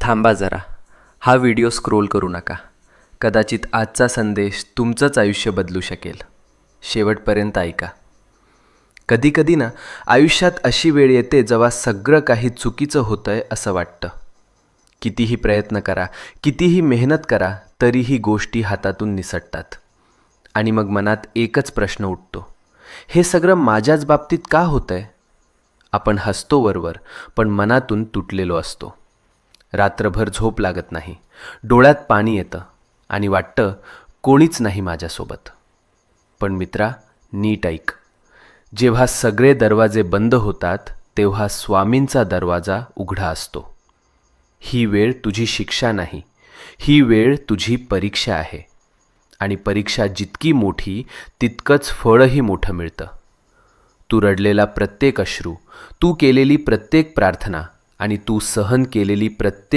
थांबा जरा. हा व्हिडिओ स्क्रोल करू नका. कदाचित आजचा संदेश तुमचंच आयुष्य बदलू शकेल. शेवटपर्यंत ऐका. कधीकधी ना आयुष्यात अशी वेळ येते जेव्हा सगळं काही चुकीचं होतंय असं वाटतं. कितीही प्रयत्न करा, कितीही मेहनत करा, तरीही गोष्टी हातातून निसटतात. आणि मग मनात एकच प्रश्न उठतो, हे सगळं माझ्याच बाबतीत का होतंय? आपण हसतो वरवर, पण मनातून तुटलेलो असतो. रात्रभर झोप लागत नाही, डोळ्यात पाणी येतं आणि वाटतं कोणीच नाही माझ्यासोबत. पण मित्रा, नीट ऐक. जेव्हा सगळे दरवाजे बंद होतात तेव्हा स्वामींचा दरवाजा उघडा असतो. ही वेळ तुझी शिक्षा नाही, ही वेळ तुझी परीक्षा आहे. आणि परीक्षा जितकी मोठी तितकंच फळही मोठं मिळतं. तू रडलेला प्रत्येक अश्रू, तू केलेली प्रत्येक प्रार्थना आणि तू सहन केलेली प्रत्येक